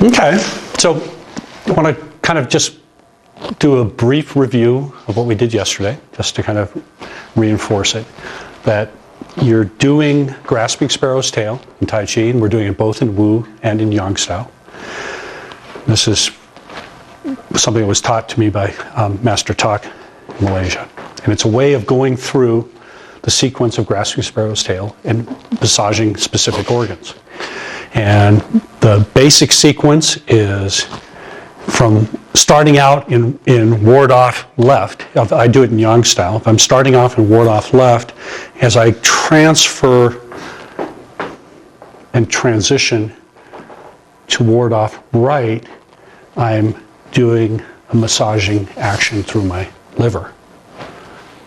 Okay, so I want to kind of just do a brief review of what we did yesterday, just to kind of reinforce it, that you're doing grasping sparrow's tail in Taiji, and we're doing it both in Wu and in Yang style. This is something that was taught to me by Master Tak in Malaysia. And it's a way of going through the sequence of grasping sparrow's tail and massaging specific organs. And the basic sequence is from starting out in ward off left. I do it in Yang style. If I'm starting off in ward off left, as I transfer and transition to ward off right, I'm doing a massaging action through my liver.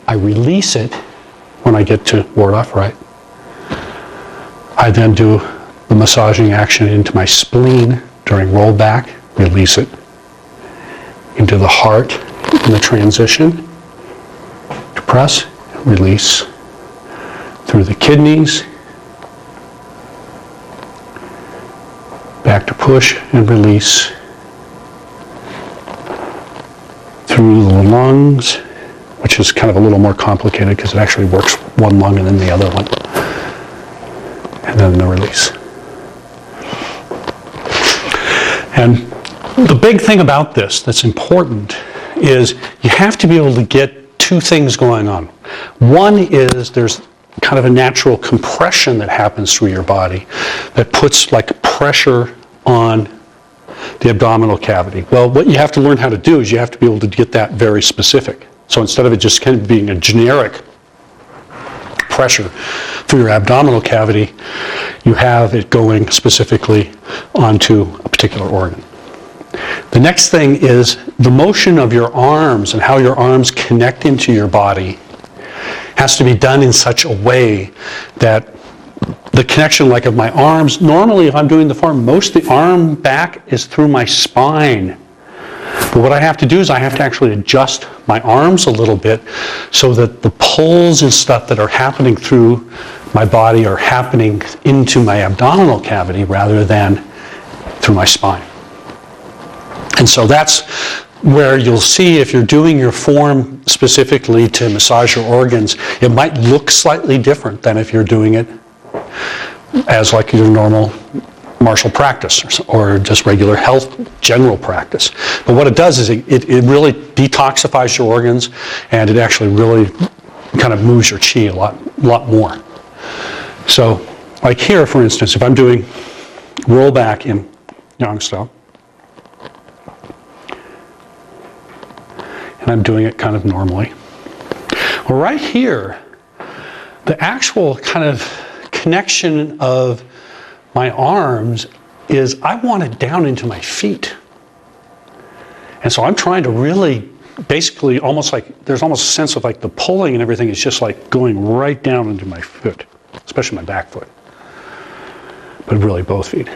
I release it when I get to ward off right. I then do the massaging action into my spleen during rollback, release it, into the heart in the transition, to press, release, through the kidneys, back to push and release, through the lungs, which is kind of a little more complicated because it actually works one lung and then the other one, and then the release. And the big thing about this that's important is you have to be able to get two things going on. One is there's kind of a natural compression that happens through your body that puts like pressure on the abdominal cavity. Well, what you have to learn how to do is you have to be able to get that very specific. So instead of it just kind of being a generic pressure through your abdominal cavity, you have it going specifically onto a particular organ. The next thing is the motion of your arms and how your arms connect into your body has to be done in such a way that the connection, like of my arms, normally if I'm doing the form, most of the arm back is through my spine. But what I have to do is I have to actually adjust my arms a little bit so that the pulls and stuff that are happening through my body are happening into my abdominal cavity rather than through my spine. And so that's where you'll see if you're doing your form specifically to massage your organs, it might look slightly different than if you're doing it as like your normal martial practice or just regular health general practice. But what it does is it really detoxifies your organs, and it actually really kind of moves your chi a lot more. So like here, for instance, if I'm doing rollback in Yang style, and I'm doing it kind of normally, well, right here, the actual kind of connection of my arms is I want it down into my feet. And so I'm trying to really basically almost like, there's almost a sense of like the pulling and everything is just like going right down into my foot, especially my back foot, but really both feet.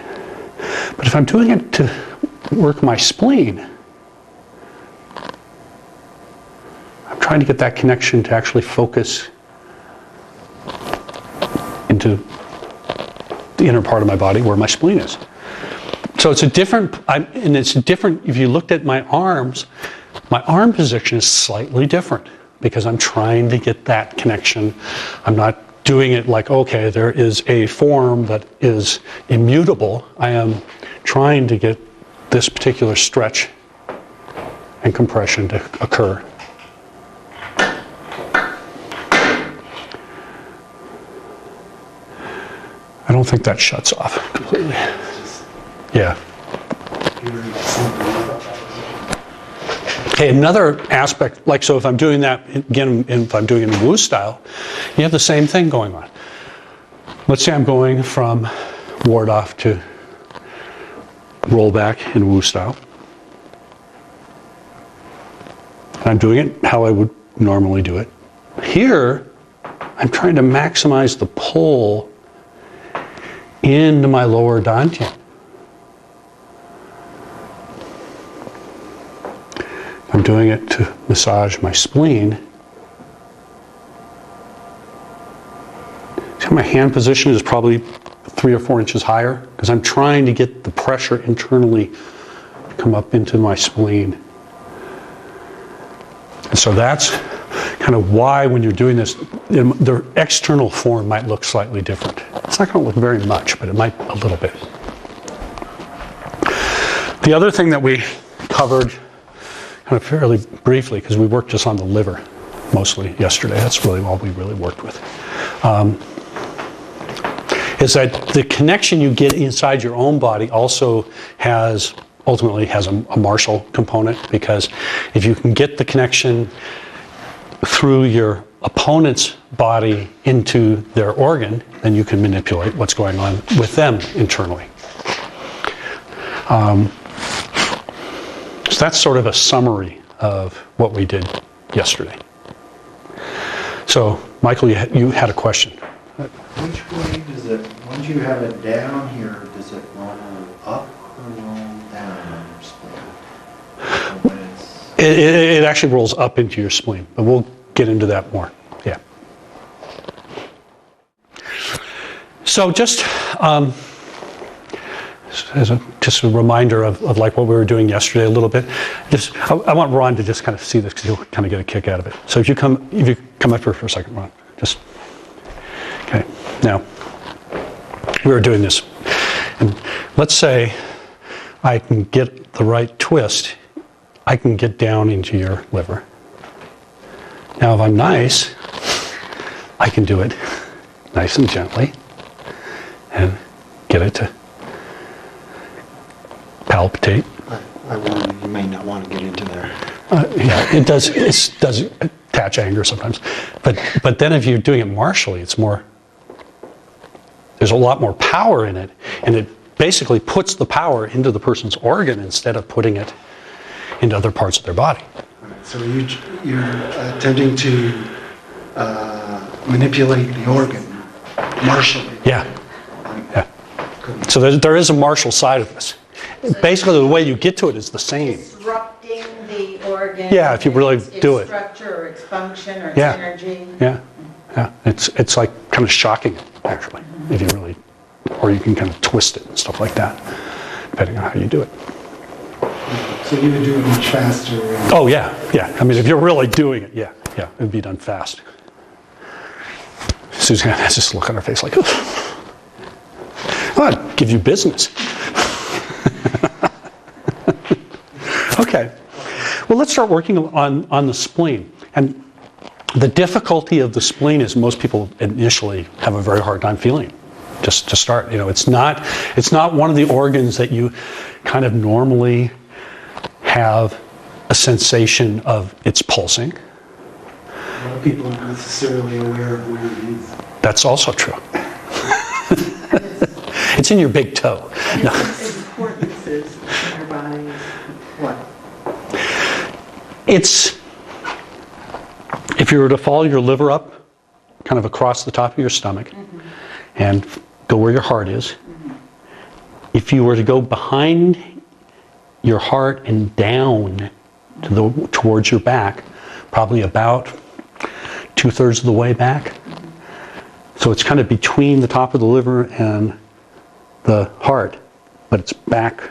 But if I'm doing it to work my spleen, I'm trying to get that connection to actually focus into the inner part of my body where my spleen is. So it's a different, if you looked at my arms, my arm position is slightly different because I'm trying to get that connection. I'm not doing it like, okay, there is a form that is immutable. I am trying to get this particular stretch and compression to occur. I don't think that shuts off completely. Yeah. Okay, another aspect, like so if I'm doing that, again, if I'm doing it in Wu style, you have the same thing going on. Let's say I'm going from ward off to roll back in Wu style. And I'm doing it how I would normally do it. Here, I'm trying to maximize the pull into my lower dantian. I'm doing it to massage my spleen. See how my hand position is probably 3 or 4 inches higher because I'm trying to get the pressure internally to come up into my spleen. And so that's kind of why when you're doing this, the external form might look slightly different. It's not going to look very much, but it might a little bit. The other thing that we covered kind of fairly briefly, because we worked just on the liver mostly yesterday, that's really all we really worked with, is that the connection you get inside your own body also ultimately has a Marshall component, because if you can get the connection through your opponent's body into their organ, then you can manipulate what's going on with them internally. So that's sort of a summary of what we did yesterday. So, Michael, you had a question. Which way does it, once you have it down here, does it roll up or roll down on your spleen? When It actually rolls up into your spleen, but we'll get into that more. Yeah. So just as a reminder of like what we were doing yesterday a little bit. I want Ron to just kind of see this because he'll kind of get a kick out of it. So if you come up here for a second, Ron, just okay. Now we were doing this, and let's say I can get the right twist. I can get down into your liver. Now, if I'm nice, I can do it nice and gently and get it to palpitate. I warn you, you may not want to get into there. Yeah, it does attach anger sometimes. But then if you're doing it martially, there's a lot more power in it, and it basically puts the power into the person's organ instead of putting it into other parts of their body. So you're attempting to manipulate the organ martially. Yeah. So there is a martial side of this. Basically, the way you get to it is the same. Disrupting the organ. Yeah, if you really do it. Its structure or its function or its Yeah. energy. Yeah. It's like kind of shocking, actually, if you really, or you can kind of twist it and stuff like that, depending on how you do it. So you would do it much faster. Oh yeah. I mean, if you're really doing it, yeah, it'd be done fast. Susan has this look on her face like, oh, I'd give you business. Okay. Well, let's start working on the spleen. And the difficulty of the spleen is most people initially have a very hard time feeling. Just to start, it's not one of the organs that you kind of normally have a sensation of its pulsing. A lot of people aren't necessarily aware of where it is. That's also true. It's in your big toe. No. Its importance is in your body is what? It's, if you were to follow your liver up, kind of across the top of your stomach, and go where your heart is, if you were to go behind your heart and down towards your back, probably about 2/3 of the way back. So it's kind of between the top of the liver and the heart, but it's back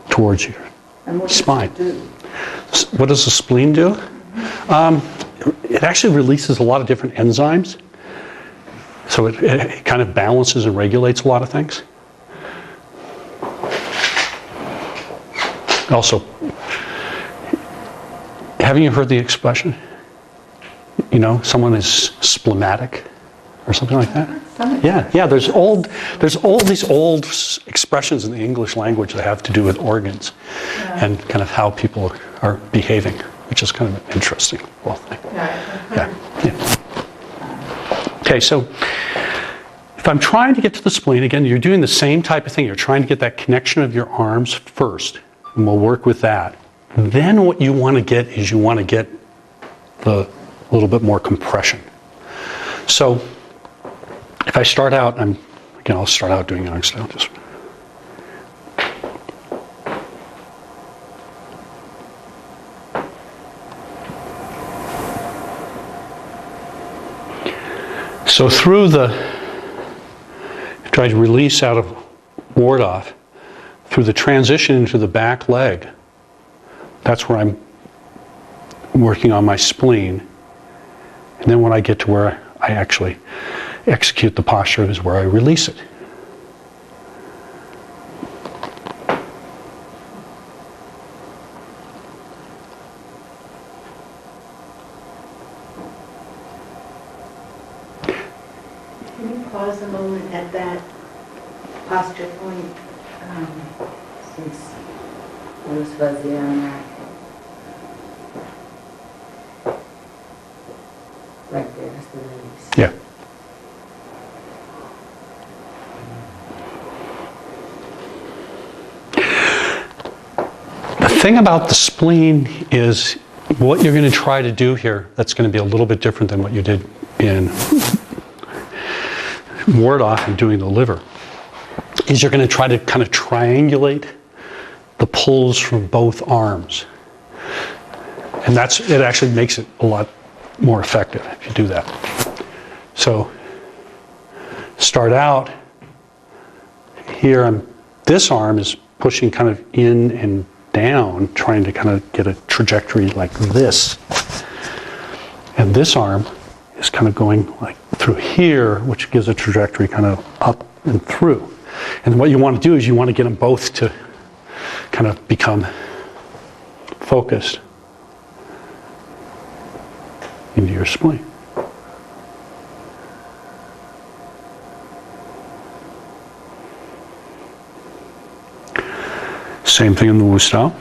towards your spine. What does the spleen do? It actually releases a lot of different enzymes. So it kind of balances and regulates a lot of things. Also, haven't you heard the expression? Someone is splematic or something like that? Yeah. There's these old expressions in the English language that have to do with organs and kind of how people are behaving, which is kind of an interesting thing. Yeah. Okay, so if I'm trying to get to the spleen, again, you're doing the same type of thing. You're trying to get that connection of your arms first, and we'll work with that. Then what you want to get is the little bit more compression. So if I start out, I'll start out doing yang style. So try to release out of ward off through the transition into the back leg. That's where I'm working on my spleen. And then when I get to where I actually execute the posture is where I release it. Can you pause a moment at that posture point? Since it was fuzzy on that. Right there's the release. Yeah. The thing about the spleen is what you're going to try to do here, that's going to be a little bit different than what you did in ward off and doing the liver, is you're going to try to kind of triangulate the pulls from both arms. And it actually makes it a lot more effective if you do that. So start out here, this arm is pushing kind of in and down, trying to kind of get a trajectory like this. And this arm is kind of going like through here, which gives a trajectory kind of up and through. And what you want to do is you want to get them both to kind of become focused into your spleen. Same thing in the Wu style.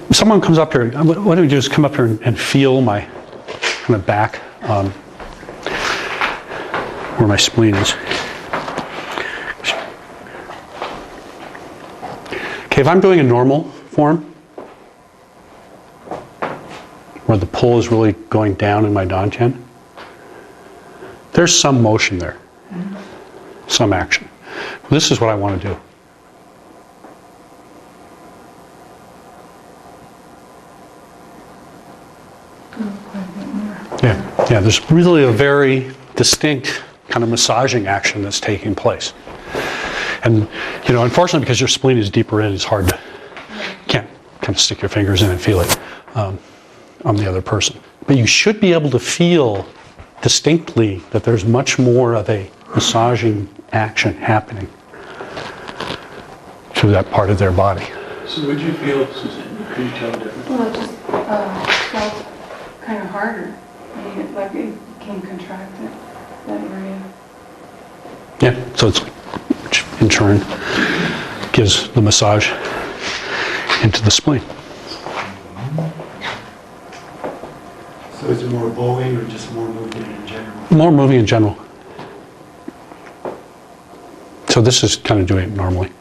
If someone comes up here, why don't you just come up here and feel my kind of back, where my spleen is. Okay, if I'm doing a normal form, where the pull is really going down in my dantian, there's some motion there, some action. This is what I want to do. Yeah, there's really a very distinct kind of massaging action that's taking place. And, you know, unfortunately, because your spleen is deeper in, it's hard to, can't kind of stick your fingers in and feel it on the other person. But you should be able to feel distinctly that there's much more of a massaging action happening through that part of their body. So would you feel, Suzanne, could you tell the difference? Well, it just felt kind of harder. I mean, like it became contracted, that area. Yeah, so it's which in turn gives the massage into the spleen. So is it more bowing or just more movement in general? More moving in general. So this is kind of doing it normally.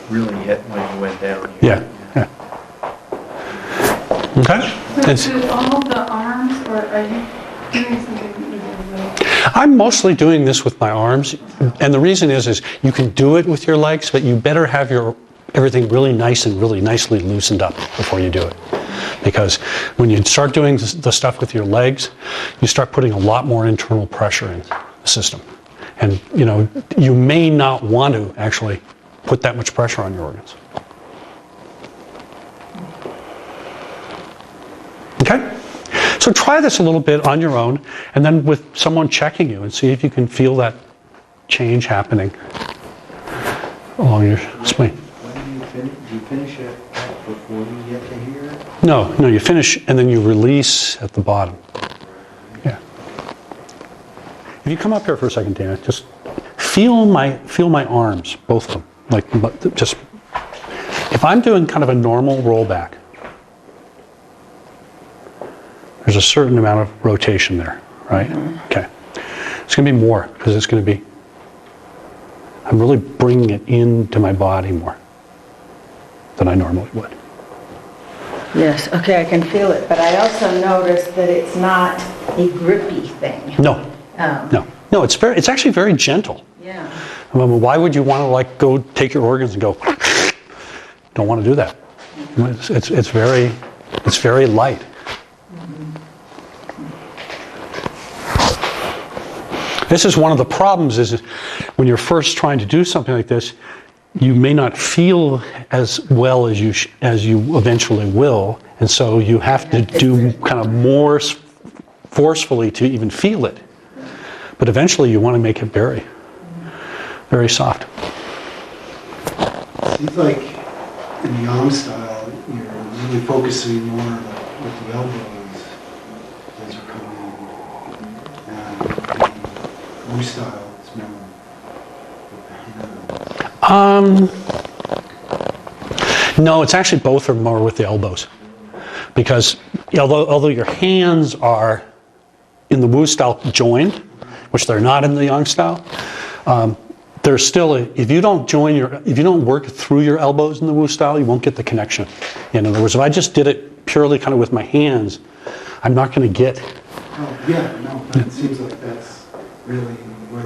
Really hit when you went down here. Yeah. Okay. So do all the arms, or are you doing something with your legs? I'm mostly doing this with my arms, and the reason is you can do it with your legs, but you better have everything really nice and really nicely loosened up before you do it. Because when you start doing the stuff with your legs, you start putting a lot more internal pressure in the system. And, you know, you may not want to actually put that much pressure on your organs. Okay? So try this a little bit on your own, and then with someone checking you, and see if you can feel that change happening along your spleen. When do you finish? Do you finish it before you get to here? No, you finish and then you release at the bottom. Yeah. If you come up here for a second, Dana, just feel my arms, both of them. Like just, if I'm doing kind of a normal rollback, there's a certain amount of rotation there, right? Okay. It's going to be more because it's going to be, I'm really bringing it into my body more than I normally would. Yes, okay, I can feel it, but I also noticed that it's not a grippy thing. No, no, it's actually very gentle. Yeah. I mean, why would you want to like go take your organs and go? Don't want to do that. It's very light. This is one of the problems is when you're first trying to do something like this, you may not feel as well as you eventually will, and so you have to do kind of more forcefully to even feel it. But eventually you want to make it very, very soft. Seems like in the Yang style, you're really focusing more like with the elbows as you're coming in. And the Wu style is more with the hands. No, it's actually both are more with the elbows. Because although your hands are in the Wu style joined, which they're not in the Yang style, there's still if you don't work through your elbows in the Wu style, you won't get the connection. In other words, if I just did it purely kind of with my hands, I'm not going to get. Oh, yeah, no, but it seems like that's really where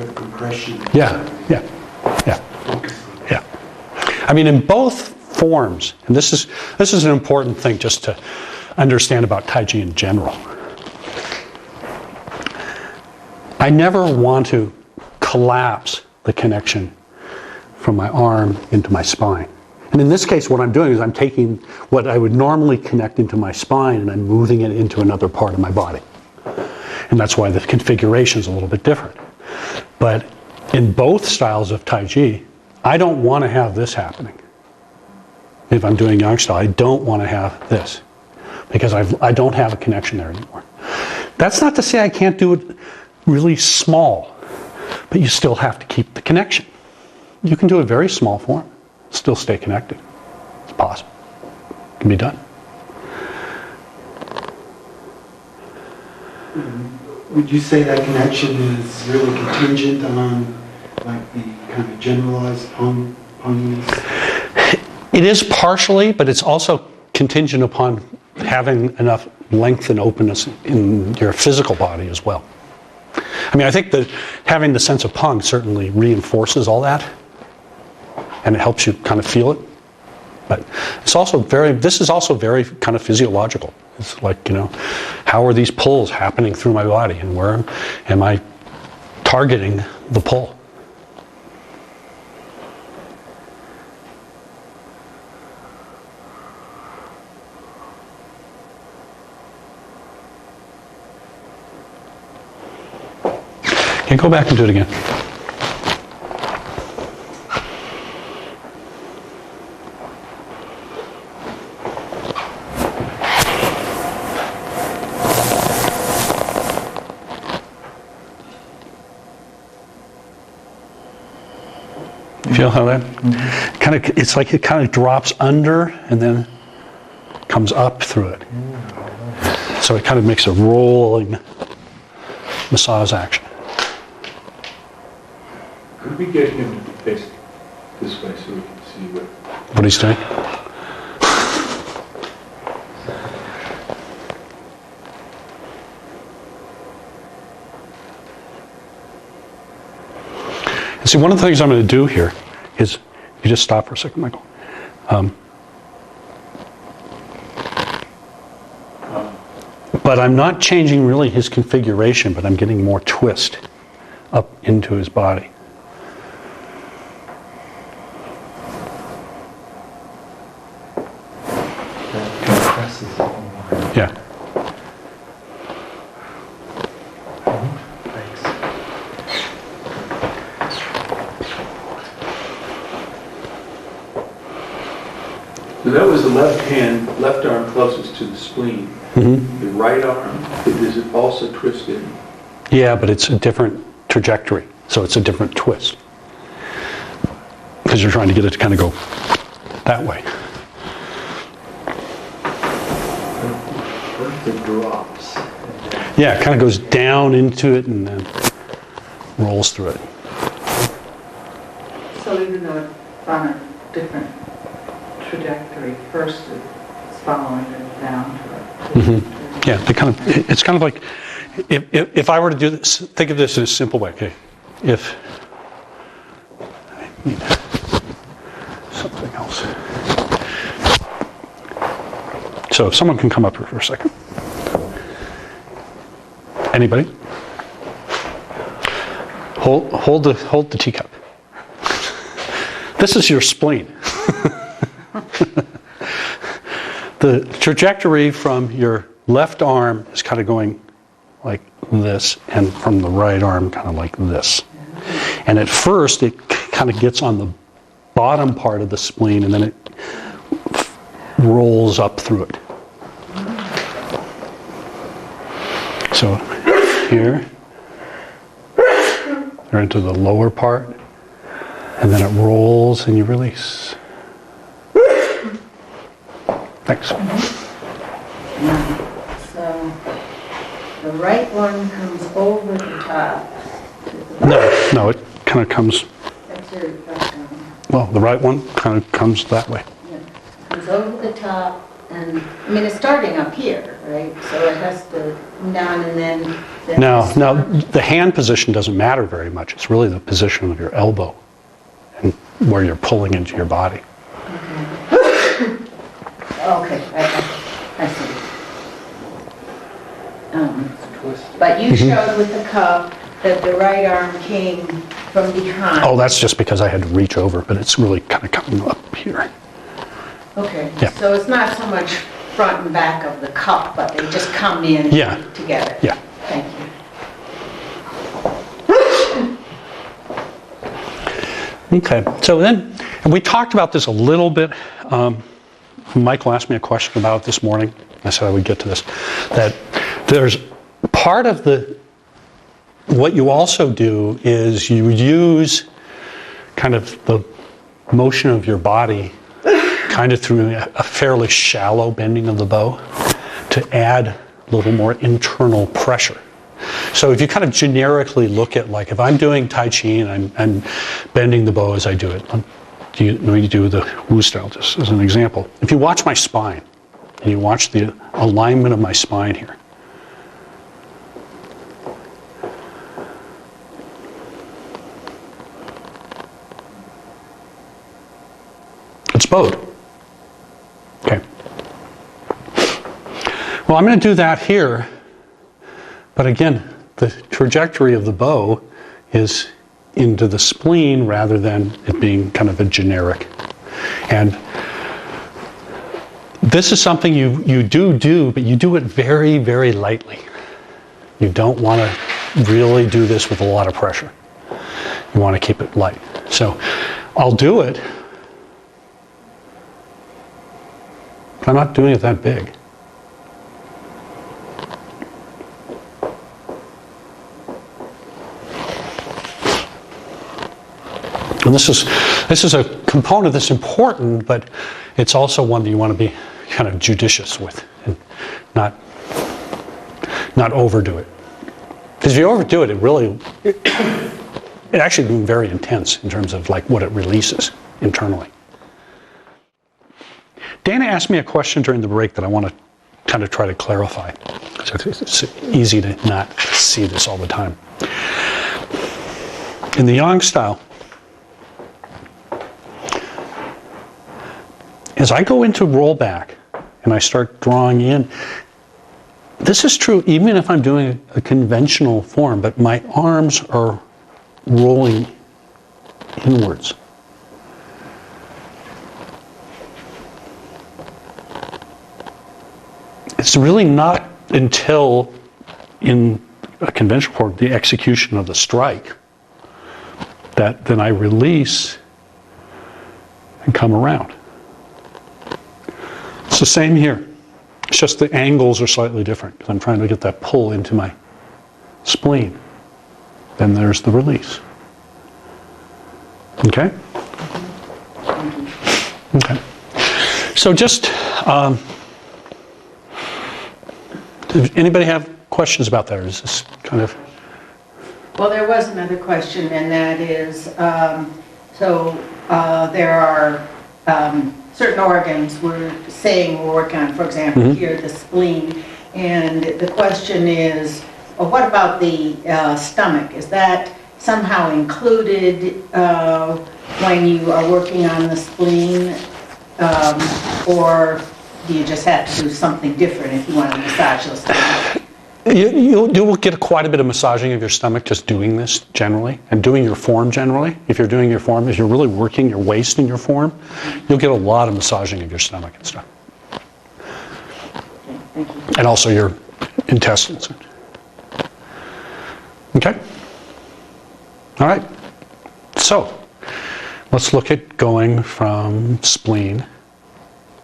the compression. Yeah. Focusing. Yeah. I mean, in both forms, and this is an important thing just to understand about Taiji in general. I never want to collapse the connection from my arm into my spine. And in this case, what I'm doing is I'm taking what I would normally connect into my spine and I'm moving it into another part of my body. And that's why the configuration is a little bit different. But in both styles of Taiji, I don't want to have this happening. If I'm doing Yang style, I don't want to have this because I don't have a connection there anymore. That's not to say I can't do it really small, but you still have to keep the connection. You can do a very small form, still stay connected. It's possible. It can be done. Would you say that connection is really contingent on like the kind of generalized punginess? It is partially, but it's also contingent upon having enough length and openness in your physical body as well. I mean, I think that having the sense of pung certainly reinforces all that, and it helps you kind of feel it. But it's also this is also very kind of physiological. It's like, how are these pulls happening through my body, and where am I targeting the pull? Okay, go back and do it again. You feel how that it's like it kind of drops under and then comes up through it. So it kind of makes a rolling massage action. Could we get him to face this way so we can see What he's doing? And see, one of the things I'm going to do here is, you just stop for a second, Michael. But I'm not changing really his configuration, but I'm getting more twist up into his body. Compresses it more. Yeah. Thanks. So that was the left arm closest to the spleen. Mm-hmm. The right arm, is it also twisted? Yeah, but it's a different trajectory. So it's a different twist. Because you're trying to get it to kind of go that way. What if it drops? Yeah, it kind of goes down into it and then rolls through it. So even though it's on a different trajectory, first it's following it down to it. Yeah, it's kind of like, if I were to do this, think of this in a simple way, okay? If, I need something else. So if someone can come up here for a second. Anybody? Hold the teacup. This is your spleen. The trajectory from your left arm is kind of going like this, and from the right arm kind of like this. And at first it kind of gets on the bottom part of the spleen, and then it rolls up through it. So here, or into the lower part, and then it rolls and you release. Thanks. So the right one comes over the top. No, it kind of comes, That's your left one. well, the right one kind of comes that way. Yeah. Comes over the top, and, I mean, it's starting up here, right? So it has to come down and then... Now, the hand position doesn't matter very much. It's really the position of your elbow and where you're pulling into your body. Okay, I see. But you showed with the cup that the right arm came from behind. Oh, that's just because I had to reach over, but it's really kind of coming up here. Okay, Yeah. so it's not so much front and back of the cup, but they just come in Yeah. together. Yeah. Thank you. Okay, so then, and we talked about this a little bit. Michael asked me a question about it this morning. I said I would get to this. That there's part of what you also do is you use kind of the motion of your body kind of through a fairly shallow bending of the bow to add a little more internal pressure. So if you kind of generically look at, like, if I'm doing Tai Chi and I'm bending the bow as I do it, let me do the Wu style just as an example. If you watch my spine, and you watch the alignment of my spine here, it's bowed. Okay. Well, I'm going to do that here, but again, the trajectory of the bow is into the spleen rather than it being kind of a generic. And this is something you do, but you do it very, very lightly. You don't want to really do this with a lot of pressure. You want to keep it light. So I'll do it, but I'm not doing it that big. And this is a component that's important, but it's also one that you want to be kind of judicious with and not overdo it. Because if you overdo it, it actually becomes very intense in terms of like what it releases internally. Dana asked me a question during the break that I want to kind of try to clarify. So it's easy to not see this all the time. In the Yang style, as I go into rollback and I start drawing in, this is true even if I'm doing a conventional form, but my arms are rolling inwards. It's really not until in a conventional form, the execution of the strike, that then I release and come around. It's the same here. It's just the angles are slightly different because I'm trying to get that pull into my spleen. then there's the release. Okay? Okay. So just, did anybody have questions about that, or is this kind of... Well, there was another question, and that is, there are certain organs we're saying we're working on, for example, here, the spleen, and the question is, well, what about the stomach? Is that somehow included when you are working on the spleen, or do you just have to do something different if you want to massage the stomach? You will get quite a bit of massaging of your stomach just doing this generally, and doing your form generally. If you're doing your form, if you're really working your waist in your form, you'll get a lot of massaging of your stomach and stuff. Thank you. And also your intestines. Okay? All right. So, let's look at going from spleen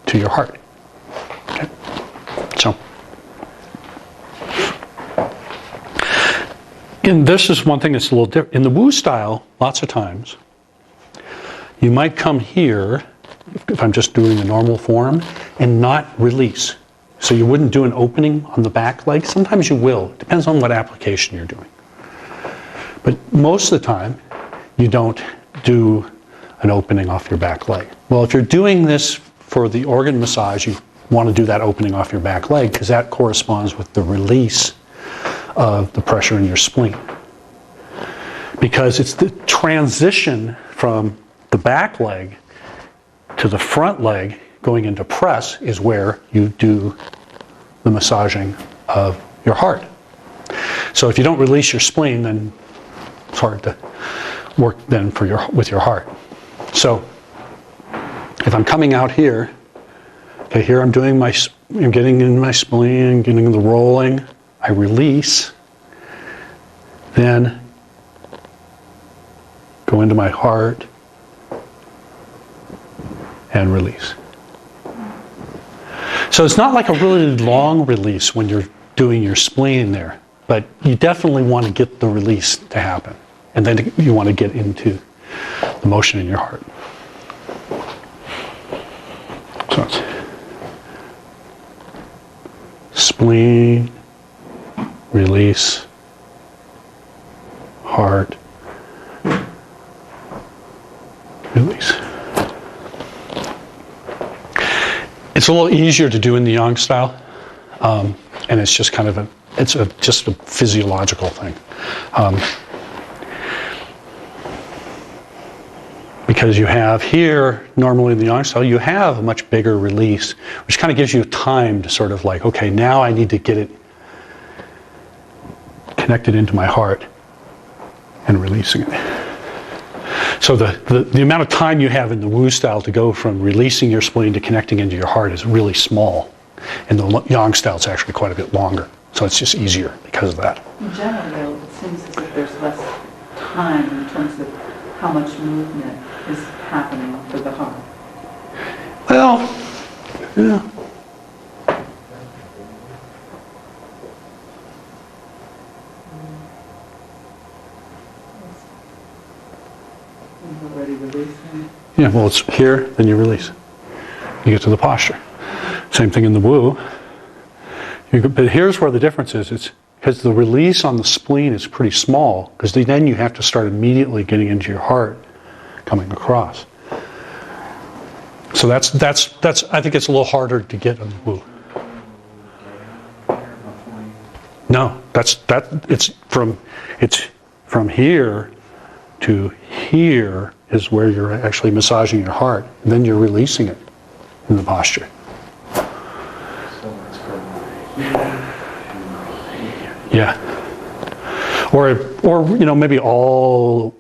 to your heart. Okay? So, and this is one thing that's a little different. In the Wu style, lots of times, you might come here, if I'm just doing the normal form, and not release. So you wouldn't do an opening on the back leg. Sometimes you will. It depends on what application you're doing. But most of the time, you don't do an opening off your back leg. Well, if you're doing this for the organ massage, you want to do that opening off your back leg because that corresponds with the release of the pressure in your spleen. Because it's the transition from the back leg to the front leg going into press is where you do the massaging of your heart. So if you don't release your spleen, then it's hard to work then with your heart. So if I'm coming out here, okay, here I'm getting in my spleen, getting the rolling, I release, then go into my heart and release. So it's not like a really long release when you're doing your spleen there, but you definitely want to get the release to happen. And then you want to get into the motion in your heart. So it's spleen, release, heart, release. It's a little easier to do in the Yang style, and it's just kind of just a physiological thing. Because you have here, normally in the Yang style, you have a much bigger release, which kind of gives you time to sort of like, okay, now I need to get it connected into my heart and releasing it. So the amount of time you have in the Wu style to go from releasing your spleen to connecting into your heart is really small. In the Yang style, it's actually quite a bit longer. So it's just easier because of that. In general, though, it seems as if there's less time in terms of how much movement is happening for the heart. Well, yeah. You've already releasing. Yeah, well, it's here, then you release. You get to the posture. Same thing in the Wu. But here's where the difference is. It's because the release on the spleen is pretty small, because then you have to start immediately getting into your heart, coming across. So that's I think it's a little harder to get on the Wu. No, it's from here to here is where you're actually massaging your heart, and then you're releasing it in the posture. Yeah. Or maybe all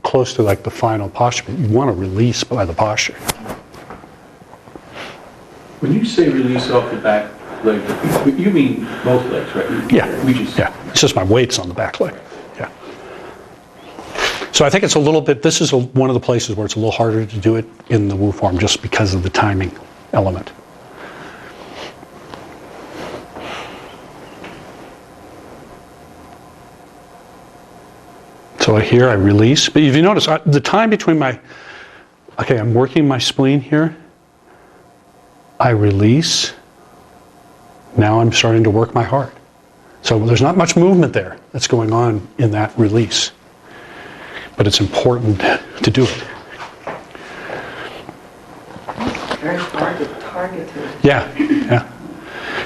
close to like the final posture, but you want to release by the posture. When you say release off the back leg, you mean both legs, right? Yeah. It's just my weight's on the back leg. Yeah. So I think it's a little bit, this is one of the places where it's a little harder to do it in the Wu form just because of the timing element. So here I release. But if you notice, the time between I'm working my spleen here. I release. Now I'm starting to work my heart. So there's not much movement there that's going on in that release. But it's important to do it. Very targeted. Yeah.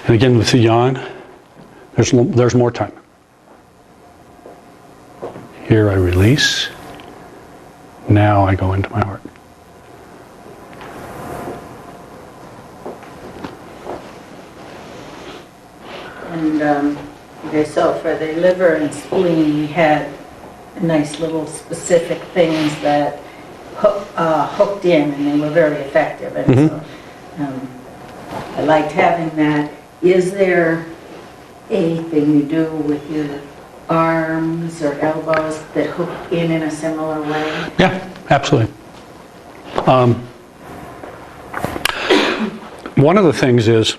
And again, with the yang, there's more time. Here I release. Now I go into my heart. And okay, so for the liver and spleen, we had nice little specific things that hooked in, and they were very effective. And so I liked having that. Is there anything you do with your arms or elbows that hook in a similar way? Yeah, absolutely. One of the things is,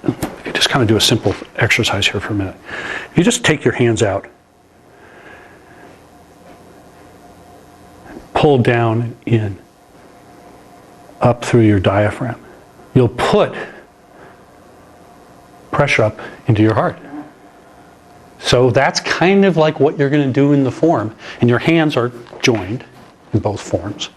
if you just kind of do a simple exercise here for a minute, if you just take your hands out, pull down in, up through your diaphragm, you'll put pressure up into your heart. So that's kind of like what you're going to do in the form, and your hands are joined in both forms.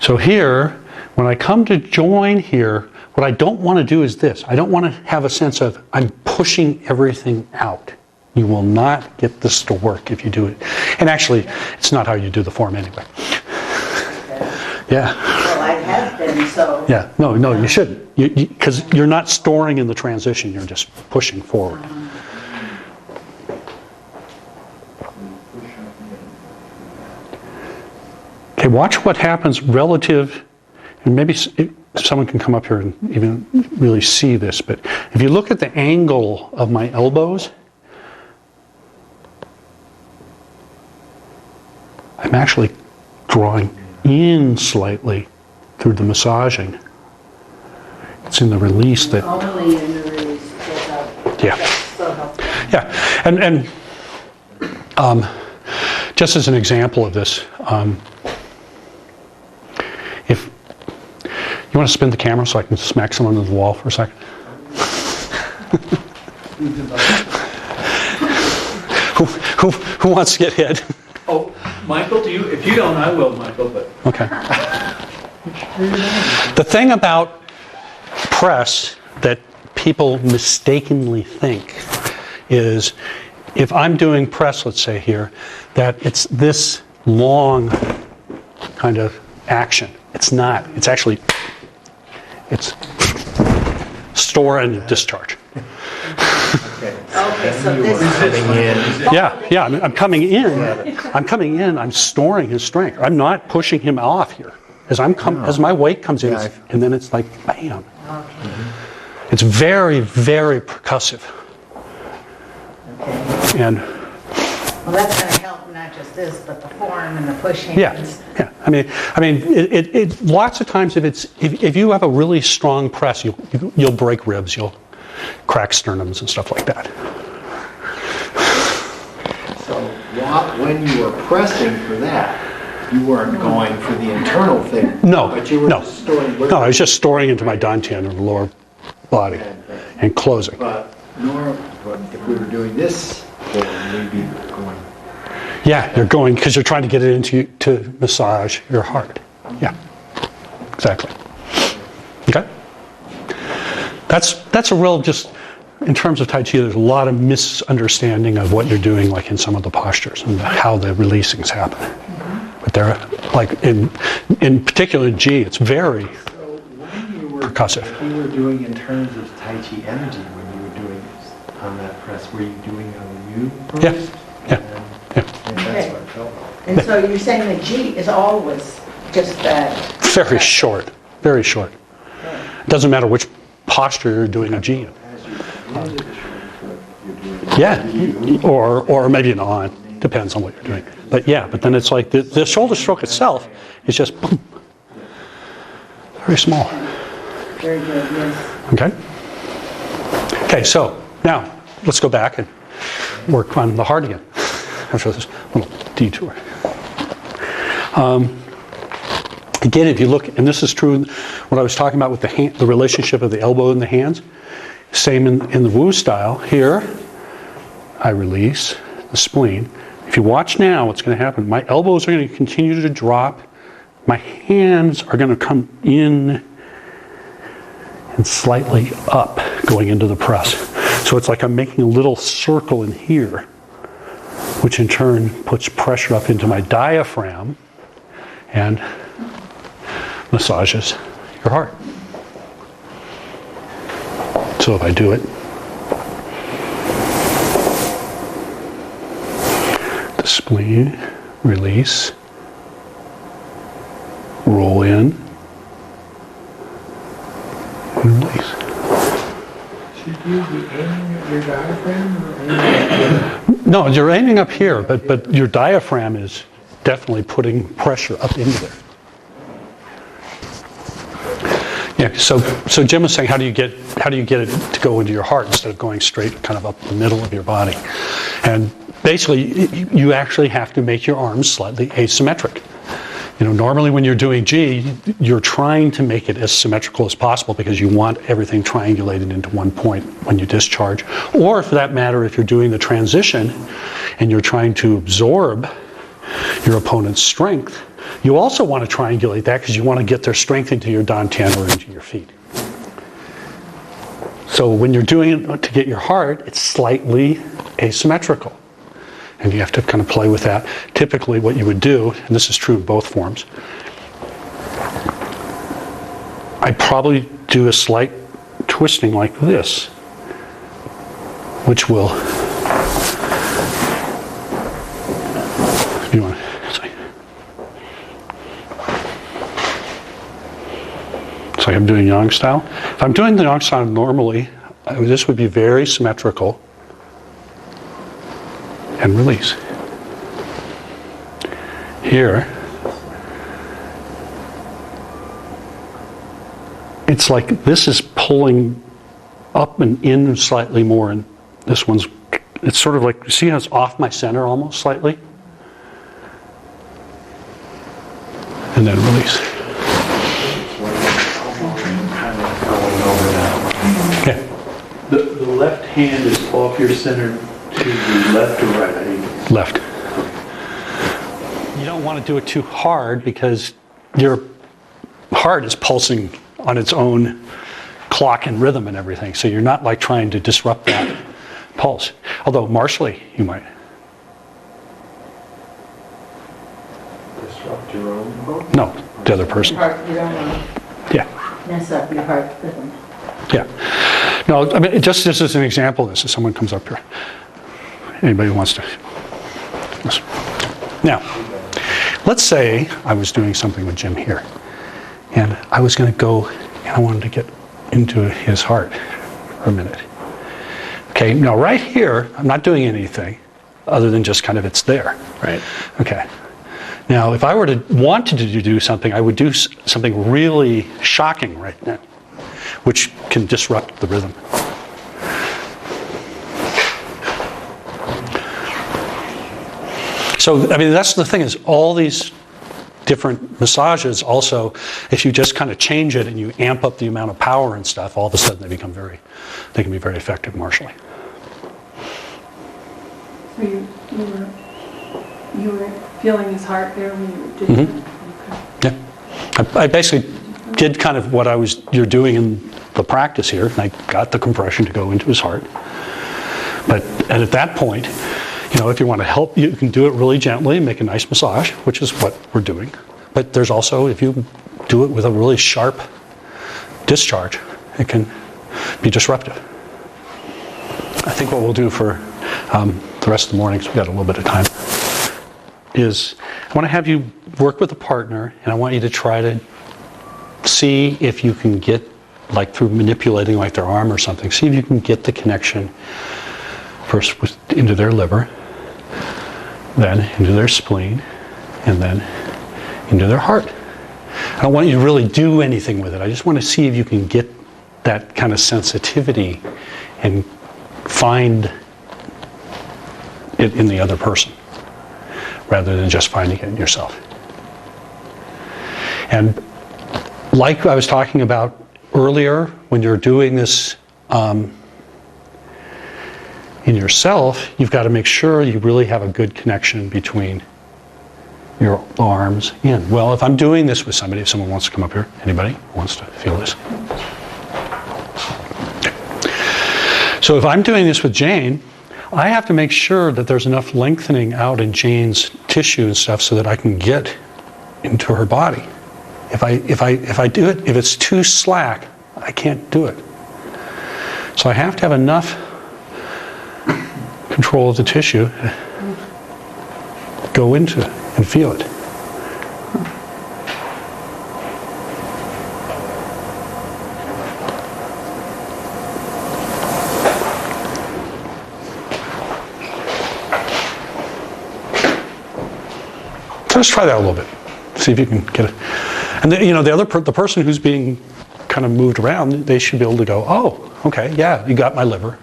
So here, when I come to join here, what I don't want to do is this. I don't want to have a sense of I'm pushing everything out. You will not get this to work if you do it. And actually, it's not how you do the form anyway. Yeah. Well, I have been, so. Yeah, no, you shouldn't. Because you're not storing in the transition, you're just pushing forward. Okay, watch what happens relative, and maybe someone can come up here and even really see this, but if you look at the angle of my elbows, I'm actually drawing in slightly through the massaging. It's in the release that... Only in the release. Yeah. That's so helpful. Yeah, and just as an example of this, if you want to spin the camera so I can smack someone into the wall for a second. who wants to get hit? Oh, Michael, do you? If you don't, I will, Michael, but. Okay. The thing about press that people mistakenly think is if I'm doing press, let's say here, that it's this long kind of action. It's not. It's actually, it's store and discharge. Okay, so this is sitting in. Yeah, I'm coming in. I'm storing his strength. I'm not pushing him off here. As my weight comes in, and then it's like, bam. It's very, very percussive. Okay. And Well, that's going to help not just this, but the form and the pushing. yeah. I mean, it lots of times if you have a really strong press, you'll break ribs, you'll crack sternums and stuff like that. So when you were pressing for that, you weren't going for the internal thing. No, But you were no. just storing. No, I was just storing into my dantian or the lower body and closing. But if we were doing this, then we'd be going. Yeah, you're going because you're trying to get it into to massage your heart. Yeah, exactly. Okay. That's a real just in terms of Tai Chi. There's a lot of misunderstanding of what you're doing, like in some of the postures and how the releasings happen. But they're like in particular in G, it's very So when you were percussive. If you were doing in terms of Tai Chi energy when you were doing on that press, were you doing on you first? Yeah. And that's what it felt like. And so you're saying the G is always just that. Very short, very short. Doesn't matter which posture you're doing a G in. As you ended the shoulder stroke, you're doing Yeah, or maybe an on, depends on what you're doing. But yeah, but then it's like the shoulder stroke itself is just boom, very small. Very good, yes. Okay. Okay, so now let's go back and work on the heart again after this little detour. Again, if you look, and this is true, what I was talking about with the relationship of the elbow and the hands, same in the Wu style. Here, I release the spleen. If you watch now, what's going to happen, my elbows are going to continue to drop. My hands are going to come in and slightly up going into the press. So it's like I'm making a little circle in here, which in turn puts pressure up into my diaphragm and massages your heart. So if I do it, the spleen, release, roll in, and release. Should you be aiming at your diaphragm or aiming at your... No, you're aiming up here, but your diaphragm is definitely putting pressure up into there. Yeah, so Jim was saying, how do you get it to go into your heart instead of going straight kind of up the middle of your body? And basically, you actually have to make your arms slightly asymmetric. You know, normally when you're doing G, you're trying to make it as symmetrical as possible because you want everything triangulated into one point when you discharge. Or for that matter, if you're doing the transition and you're trying to absorb your opponent's strength, you also want to triangulate that because you want to get their strength into your dantian or into your feet. So when you're doing it to get your heart, it's slightly asymmetrical. And you have to kind of play with that. Typically what you would do, and this is true in both forms, I'd probably do a slight twisting like this, which will, if you want to, it's like I'm doing Yang style. If I'm doing the Yang style normally, this would be very symmetrical. And release. Here, it's like this is pulling up and in slightly more, and this one's, it's sort of like, see how it's off my center almost slightly? And then release. Yeah. The left hand is off your center. To the left or right? I think Left. You don't want to do it too hard because your heart is pulsing on its own clock and rhythm and everything. So you're not like trying to disrupt that pulse. Although martially, you might. disrupt your own boat? No, the other person. Heart, you don't want Yeah. to mess up your heart rhythm. Yeah. No, I mean, just as an example of this, if someone comes up here, anybody who wants to. Listen. Now, let's say I was doing something with Jim here, and I was going to go, and I wanted to get into his heart for a minute. Okay, now right here, I'm not doing anything other than just kind of it's there. Right. Okay. Now, if I were to wanted to do something, I would do something really shocking right now, which can disrupt the rhythm. So, I mean, that's the thing is all these different massages also, if you just kind of change it and you amp up the amount of power and stuff, all of a sudden they can be very effective martially. So you were feeling his heart there when you were doing it? Okay. Yeah. I basically did kind of what you're doing in the practice here, and I got the compression to go into his heart. But at that point, you know, if you want to help, you can do it really gently and make a nice massage, which is what we're doing. But there's also, if you do it with a really sharp discharge, it can be disruptive. I think what we'll do for the rest of the morning, because we've got a little bit of time, is I want to have you work with a partner, and I want you to try to see if you can get, like through manipulating like their arm or something, see if you can get the connection first into their liver, then into their spleen, and then into their heart. I don't want you to really do anything with it. I just want to see if you can get that kind of sensitivity and find it in the other person, rather than just finding it in yourself. And like I was talking about earlier, when you're doing this in yourself, you've got to make sure you really have a good connection between your arms in. Well, if I'm doing this with somebody, if someone wants to come up here, anybody wants to feel this? So if I'm doing this with Jane, I have to make sure that there's enough lengthening out in Jane's tissue and stuff so that I can get into her body. If I do it, if it's too slack, I can't do it. So I have to have enough control of the tissue to go into it and feel it. So let's try that a little bit. See if you can get it. And the person who's being kind of moved around, they should be able to go, oh, okay, yeah, you got my liver.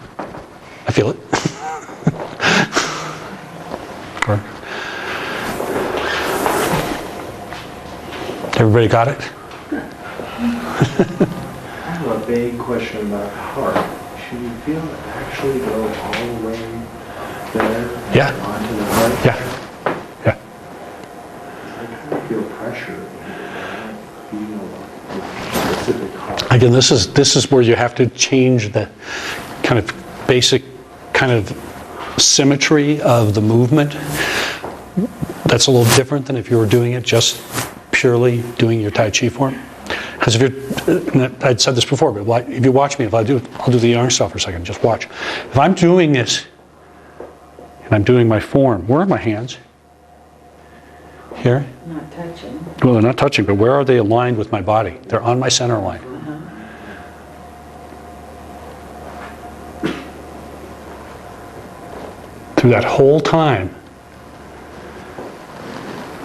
I feel it. Everybody got it? I have a vague question about the heart. Should you feel it actually go all the way there? Yeah. Onto the heart? Yeah. Yeah. I kind of feel pressure. I don't feel the specific heart. Again, this is where you have to change the kind of basic kind of symmetry of the movement. That's a little different than if you were doing it just purely doing your Tai Chi form. Because if you're, I'd said this before, but if you watch me, I'll do the yang style for a second, just watch. If I'm doing this, and I'm doing my form, where are my hands? Here? Not touching. Well, they're not touching, but where are they aligned with my body? They're on my center line. Through that whole time,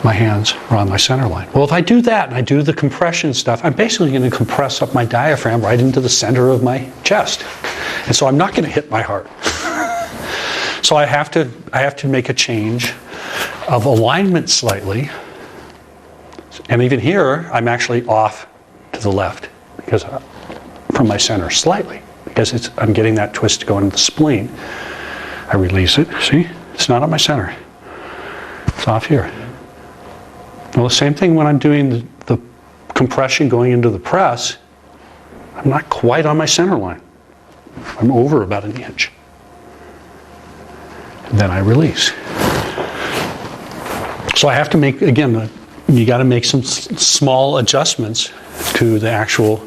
my hands are on my center line. Well, if I do that and I do the compression stuff, I'm basically going to compress up my diaphragm right into the center of my chest. And so I'm not going to hit my heart. So I have to make a change of alignment slightly. And even here, I'm actually off to the left because from my center slightly, because I'm getting that twist to go into the spleen. I release it. See? It's not on my center. It's off here. Well, the same thing when I'm doing the compression going into the press, I'm not quite on my center line. I'm over about an inch. And then I release. So I have to make, again, you got to make some small adjustments to the actual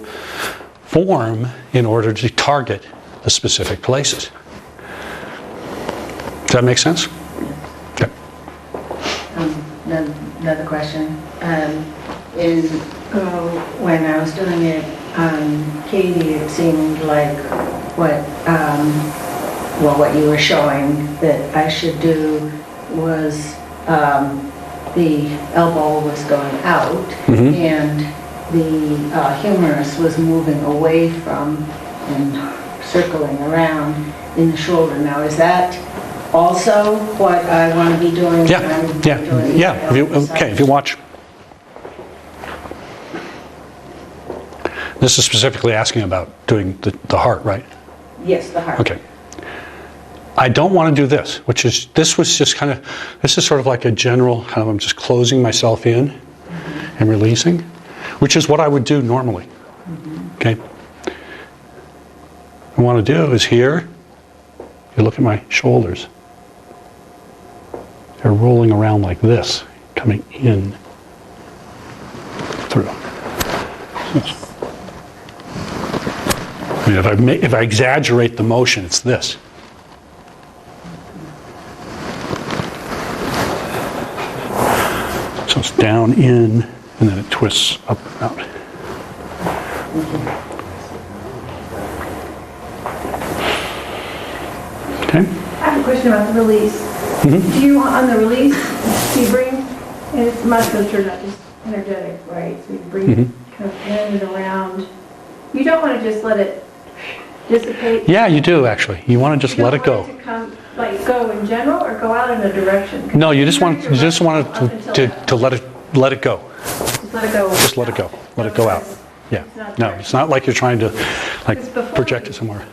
form in order to target the specific places. Does that make sense? Okay. Another question. When I was doing it on Katie, it seemed like what you were showing that I should do was the elbow was going out and the humerus was moving away from and circling around in the shoulder. Now, is that also what I want to be doing? Yeah. If you watch. This is specifically asking about doing the heart, right? Yes, the heart. Okay. I don't want to do this, this is sort of like a general kind of, I'm just closing myself in and releasing, which is what I would do normally. Okay. What I want to do is here, you look at my shoulders. They're rolling around like this, coming in through. I mean, if I exaggerate the motion, it's this. So it's down in, and then it twists up and out. Okay. I have a question about the release. Do you, on the release, do you bring, and it's musculature, not just energetic, right? So you bring kind of in and around. You don't want to just let it dissipate? Yeah, you do actually. You want to just let it go. You don't want it to come, like go in general or go out in a direction? No, you just want Up until to let it go. Just let it go. Just let it go. Let it go out. Yeah. No, it's not like you're trying to like Because before- project it somewhere.